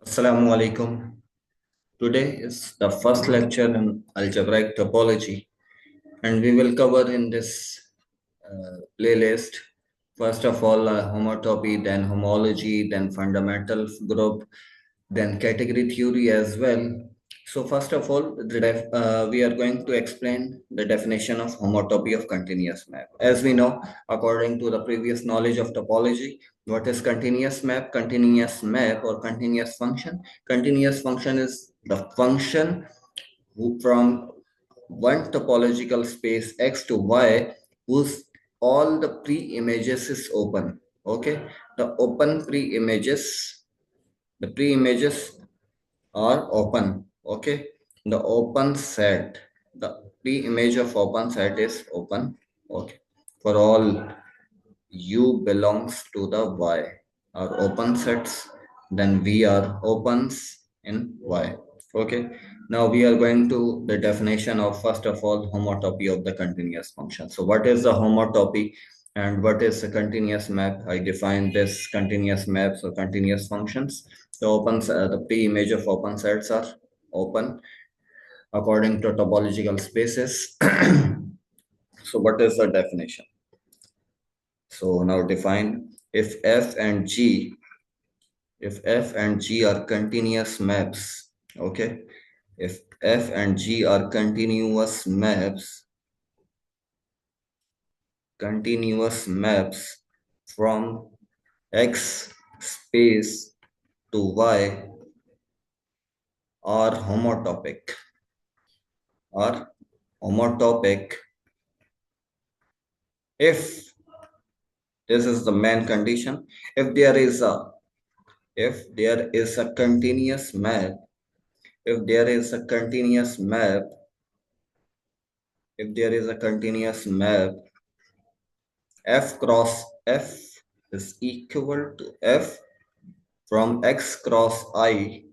Assalamu alaikum. Today is the first lecture in Algebraic Topology, and we will cover in this playlist first of all homotopy, then homology, then fundamental group, then category theory as well. So first of all, we are going to explain the definition of homotopy of continuous map. As we know, according to the previous knowledge of topology, what is continuous map? Continuous map or continuous function? Continuous function is the function from one topological space X to Y whose all the pre-images is open. Okay, the open pre-images, the pre-images are open. Okay, the open set, the pre-image of open set is open. Okay, for all U belongs to the Y are open sets, then V are opens in Y. Okay, now we are going to the definition of first of all homotopy of the continuous function. So what is the homotopy and what is a continuous map? I define this continuous maps or continuous functions. The pre-image of open sets are open according to topological spaces. So what is the definition? So now define if F and G are continuous maps, okay? If F and G are continuous maps from X space to Y are homotopic if this is the main condition. If there is a continuous map, if there is a continuous map F cross F is equal to F from X cross I.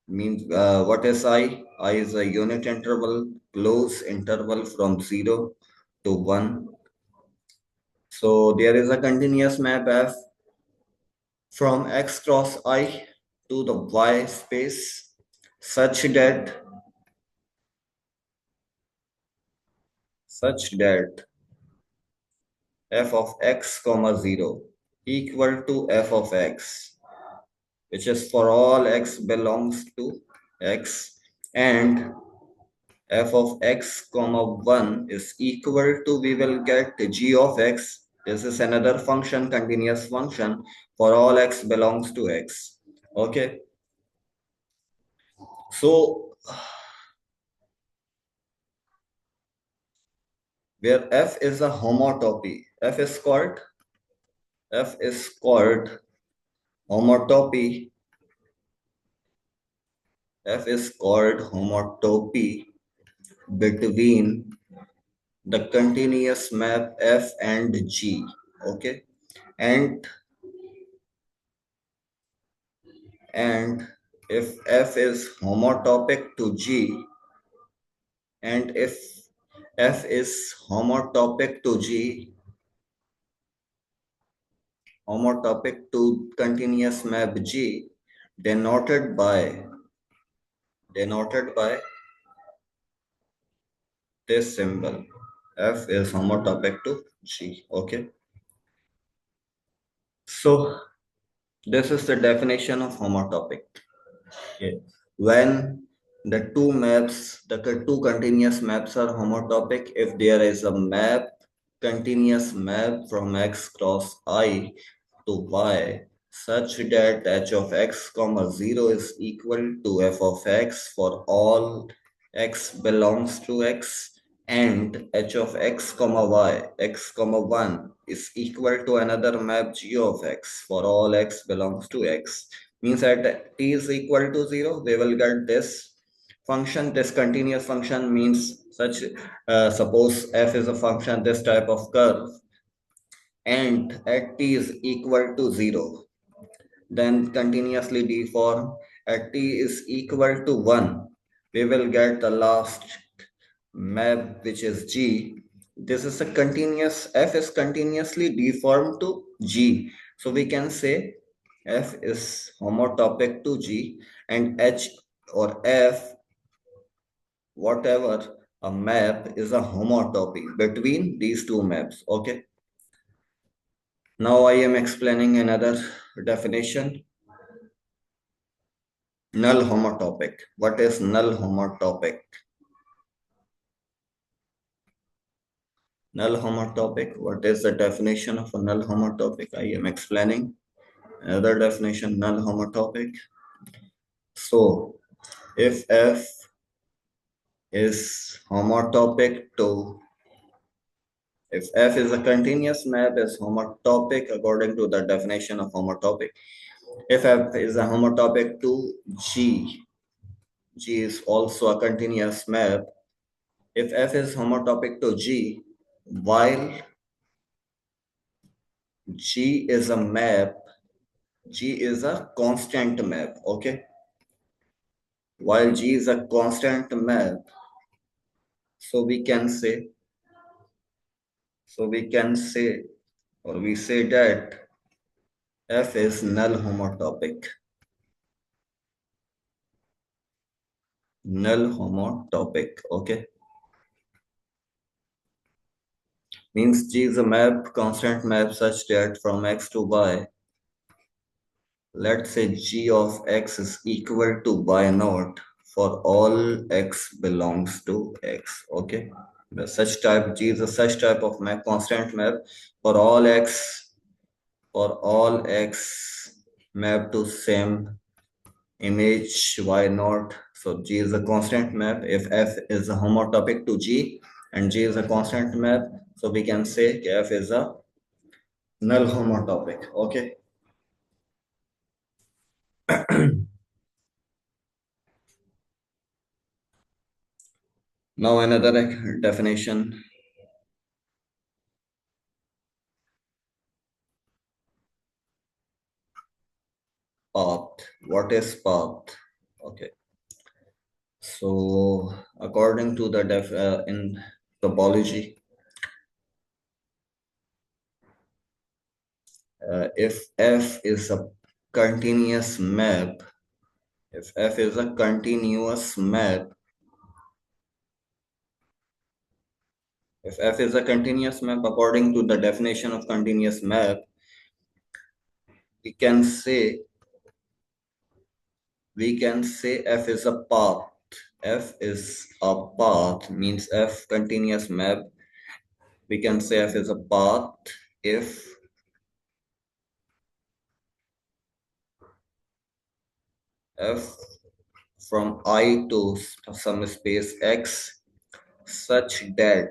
Means what is I? I is a unit interval, close interval from 0 to 1. So there is a continuous map F from X cross I to the Y space such that f of x comma 0 equal to f of x, which is for all x belongs to x, and f of x comma 1 is equal to, we will get g of x. This is another function, continuous function, for all x belongs to x. Okay, so where f is a homotopy, f is called homotopy. F is called homotopy between the continuous map F and G. Okay, and if F is homotopic to G, and if F is homotopic to G, homotopic to continuous map G, denoted by this symbol. F is homotopic to G. Okay, so this is the definition of homotopic. Okay. When the two continuous maps are homotopic, if there is a continuous map from X cross I to Y, such that h of x comma 0 is equal to f of x for all x belongs to x, and h of x comma y, x comma 1 is equal to another map g of x for all x belongs to x. Means at t is equal to 0, we will get this function, this continuous function. Means such, suppose f is a function, this type of curve, and at t is equal to 0, then continuously deform. At t is equal to 1, we will get the last map, which is G. This is a continuous, F is continuously deformed to G. So we can say F is homotopic to G, and H or F, whatever a map, is a homotopy between these two maps. Okay. Now I am explaining another definition. Null homotopic. What is null homotopic? Null homotopic. What is the definition of a null homotopic? I am explaining another definition, null homotopic. So, if F is homotopic to, if F is a continuous map, is homotopic according to the definition of homotopic. If F is a homotopic to G, G is also a continuous map. If F is homotopic to G, while G is a map, G is a constant map, okay? While G is a constant map, so we can say, or we say that F is null homotopic. Null homotopic, okay? Means G is a map, constant map such that from X to Y, let's say G of X is equal to Y naught for all X belongs to X, okay? The such type, G is a such type of map, constant map for all X, map to same image Y naught. So G is a constant map. If F is a homotopic to G and G is a constant map, so we can say F is a null homotopic, okay? Now another definition. Path. What is path? Okay. So according to the in topology, if F is a continuous map, if F is a continuous map, if F is a continuous map according to the definition of continuous map, we can say F is a path. F is a path means F continuous map. We can say F is a path if F from I to some space X such that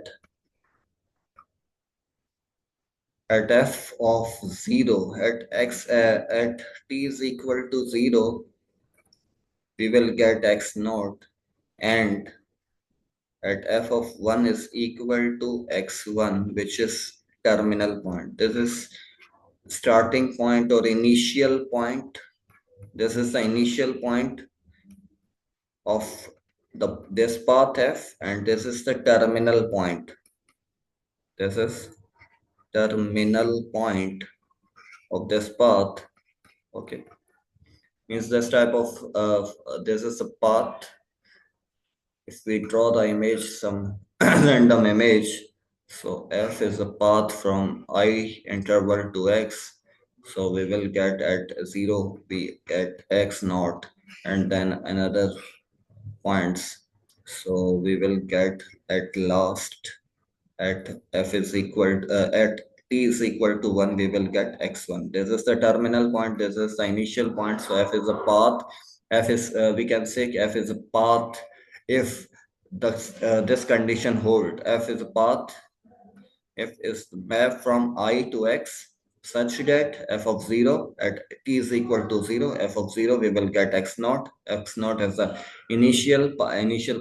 at F of 0 at X at T is equal to 0, we will get X naught, and at F of 1 is equal to X1, which is terminal point. This is starting point or initial point. This is the initial point of this path F, and this is the terminal point. This is terminal point of this path. Okay, means this type of this is a path. If we draw the image, some random image, so F is a path from I interval to X. So we will get at 0, we get X naught, and then another points. So we will get at last at F is equal at T is equal to 1, we will get X1. This is the terminal point, this is the initial point. So F is a path. F is we can say F is a path if this condition hold. F is a path if is the map from I to X such that F of 0 at T is equal to 0, F of 0 we will get X naught. X naught is the initial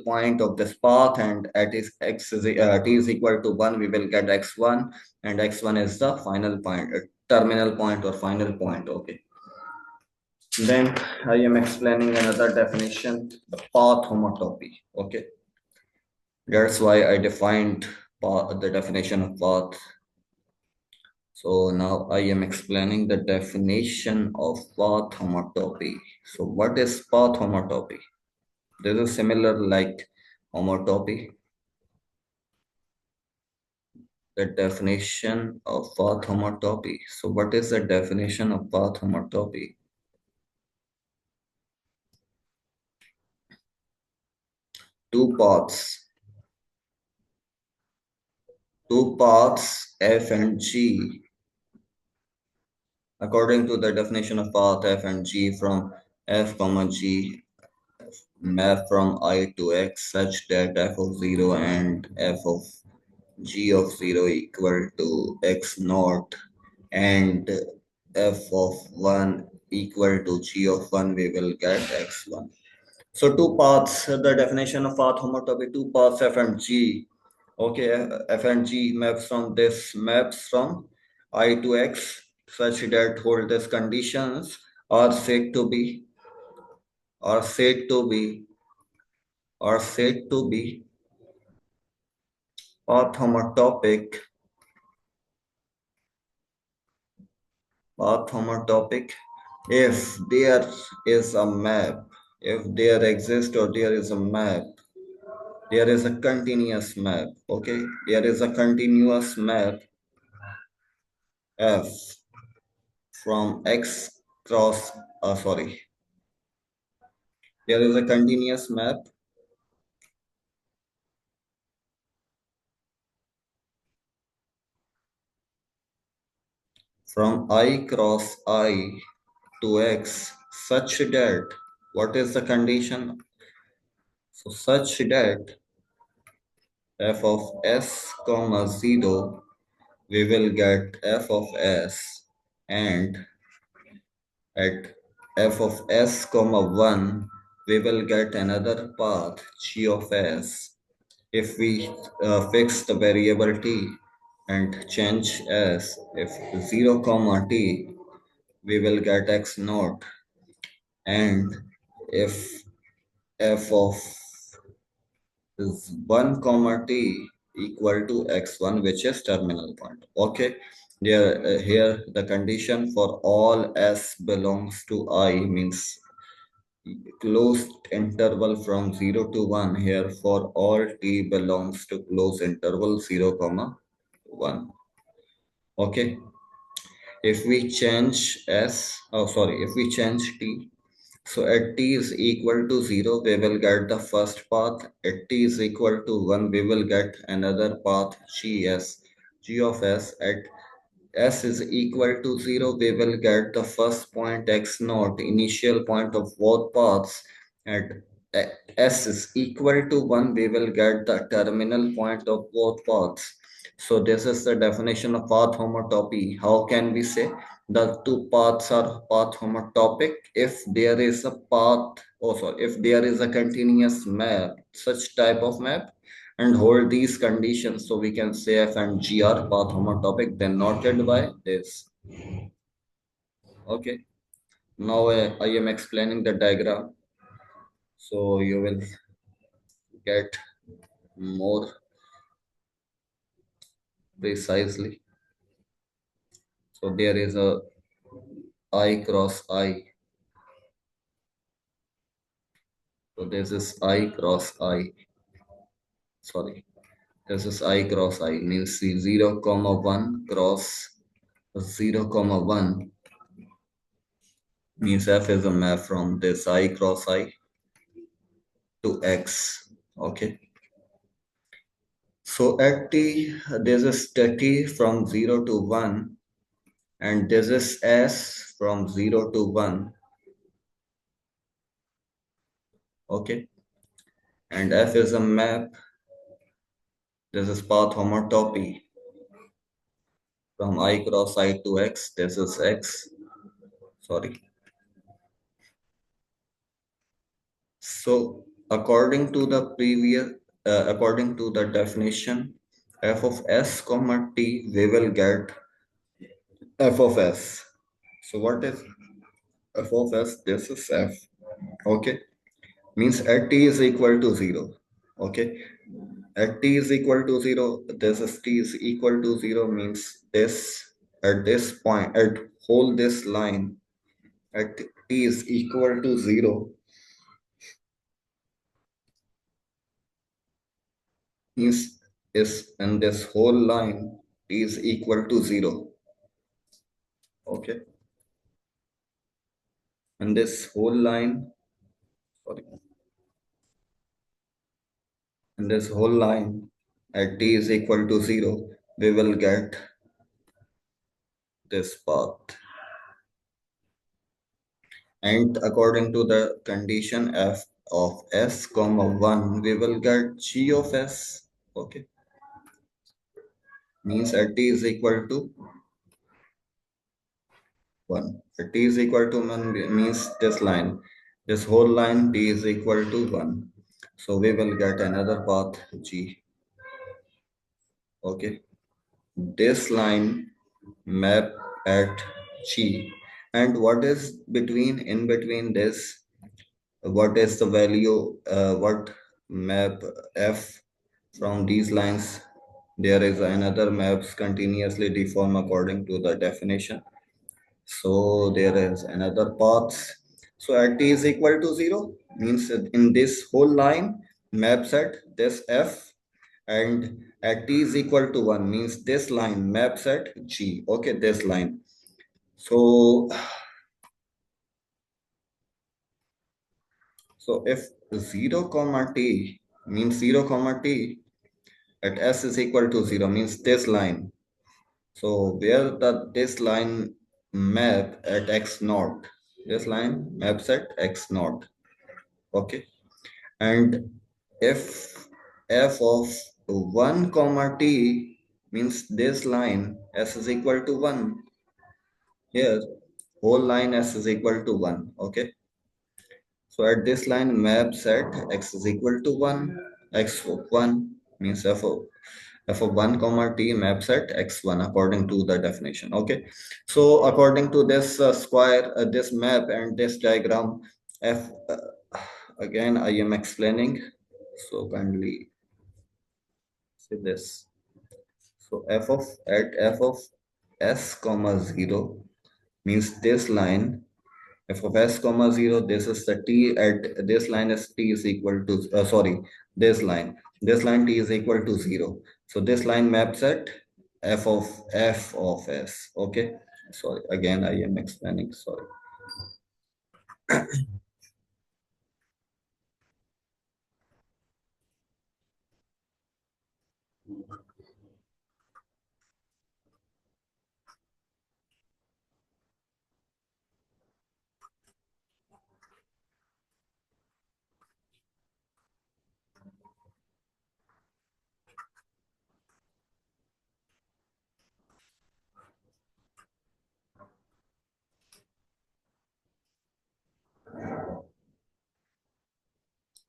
point of this path, and at is T is equal to 1 we will get X1, and X1 is the final point, terminal point or final point, okay. Then I am explaining another definition, the path homotopy, okay. That's why I defined the definition of path. So now I am explaining the definition of path homotopy. So what is path homotopy? This is similar like homotopy. The definition of path homotopy. So what is the definition of path homotopy? Two paths f and g. According to the definition of path f and g from f comma g, map from I to x such that f of 0 and f of g of 0 equal to x naught and f of 1 equal to g of 1, we will get x1. So two paths, the definition of path homotopy, two paths f and g. Okay, f and g maps from I to x such that hold these conditions are said to be are said to be are said to be path homotopy if there is a map, if there exists or there is a map, there is a continuous map. Okay, there is a continuous map f from x cross sorry, there is a continuous map from I cross I to x such that, what is the condition? So such that f of s comma 0, we will get f of s, and at f of s comma 1, we will get another path g of s. If we fix the variable t and change s, if 0 comma t, we will get x naught, and if f of is 1 comma t equal to x1, which is terminal point. Okay, here the condition for all s belongs to I means closed interval from 0 to 1. Here for all t belongs to closed interval 0 comma 1. Okay, if we change if we change t, so at t is equal to 0, we will get the first path. At t is equal to 1, we will get another path g of s. At s is equal to 0, we will get the first point x naught, initial point of both paths. At s is equal to 1, we will get the terminal point of both paths. So this is the definition of path homotopy. How can we say the two paths are path homotopic? If there is a path, if there is a continuous map, such type of map, and hold these conditions, so we can say f and g are path homotopic, then noted by this. Okay, now I am explaining the diagram, so you will get more precisely. So there is a I cross I. So this is I cross I. Sorry, this is I cross I means 0 comma 1 cross 0 comma 1 means f is a map from this I cross I to x. Okay. So at t, this is t from 0 to 1, and this is s from 0 to 1. Okay. And f is a map. This is path homotopy from I cross I to x. This is x. Sorry. So according to the definition, f of s comma t, we will get f of s. So what is f of s? This is f. Okay, means at t is equal to 0. Okay, at t is equal to 0, this is t is equal to 0 means this at this point, at hold this line at t is equal to 0, is and this whole line t is equal to 0. Okay, and this whole line, sorry, and this whole line at t is equal to 0, we will get this path. And according to the condition f of s comma 1, we will get g of s. Okay, means at t is equal to 1. At t is equal to 1 means this line, this whole line t is equal to 1. So we will get another path g. Okay, this line map at g, and what is in between this, what is the value, what map f from these lines? There is another maps continuously deform according to the definition. So there is another path. So at t is equal to 0 means that in this whole line maps at this f, and at t is equal to 1 means this line maps at g. Okay, this line. So if 0 comma t means 0 comma t at s is equal to 0 means this line. So where this line map at x naught, this line maps at x naught. Okay, and if f of 1 comma t means this line s is equal to 1, here whole line s is equal to 1. Okay, so at this line maps at x is equal to 1, x of 1 means f of 1 comma t maps at x1 according to the definition. Okay, so according to this square, this map and this diagram, f again I am explaining, so kindly see this. So f of s comma 0 means this line f of s comma 0, this is the t at this line is t is equal to sorry, this line t is equal to 0. So this line maps at f of s. Okay, sorry, again I am explaining, sorry.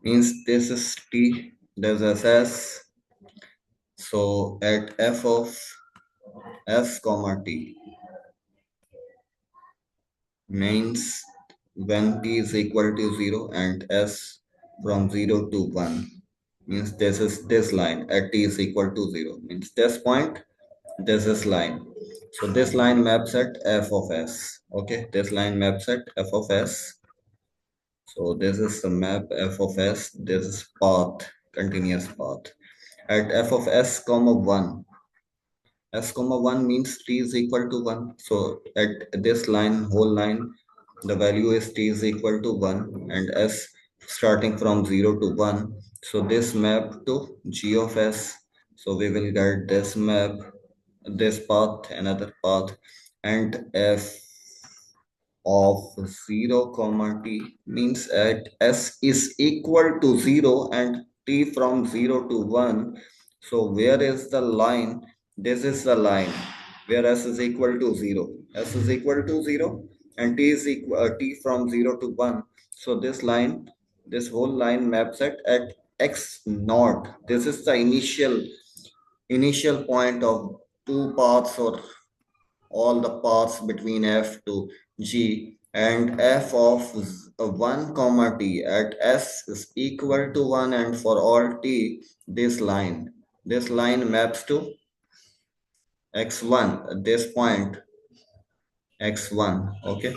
Means this is t, there's s. So at f of s comma t means when t is equal to 0 and s from 0 to 1 means this is this line at t is equal to 0 means this point, this is line. So this line maps at f of s. Okay, this line maps at f of s. So this is the map f of s, this is path, continuous path at f of s comma 1. S comma 1 means t is equal to 1. So at this line, whole line, the value is t is equal to 1 and s starting from 0 to 1. So this map to g of s. So we will get this map, this path, another path, and f of 0 comma t means at s is equal to 0 and t from 0 to 1. So where is the line? This is the line where s is equal to 0. S is equal to 0 and t is equal t from 0 to 1. So this line, this whole line maps at x naught. This is the initial point of two paths or all the paths between f to g, and f of 1 comma t at s is equal to 1, and for all t this line maps to x1, this point x1. Okay,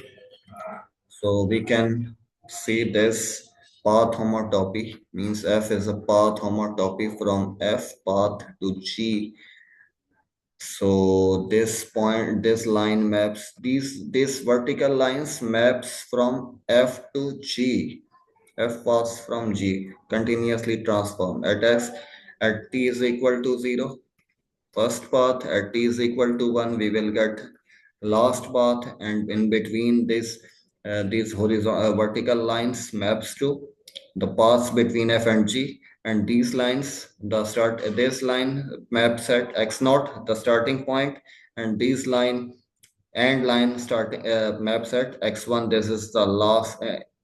so we can see this path homotopy means f is a path homotopy from f path to g. So this point, this line maps these vertical lines maps from f to g. F paths from g continuously transform at s at t is equal to 0. First path at t is equal to 1, we will get last path, and in between this these horizontal vertical lines maps to the paths between f and g, and these lines, the start this line maps at x naught, the starting point, and these line start maps at x1. This is the last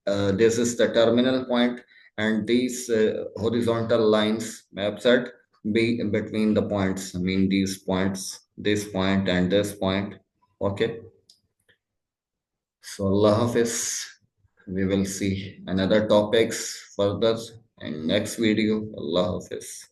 this is the terminal point, and these horizontal lines maps at b between the points, I mean these points, this point and this point. Okay, so Allah Hafiz. We will see another topics further in next video. Allah Hafiz.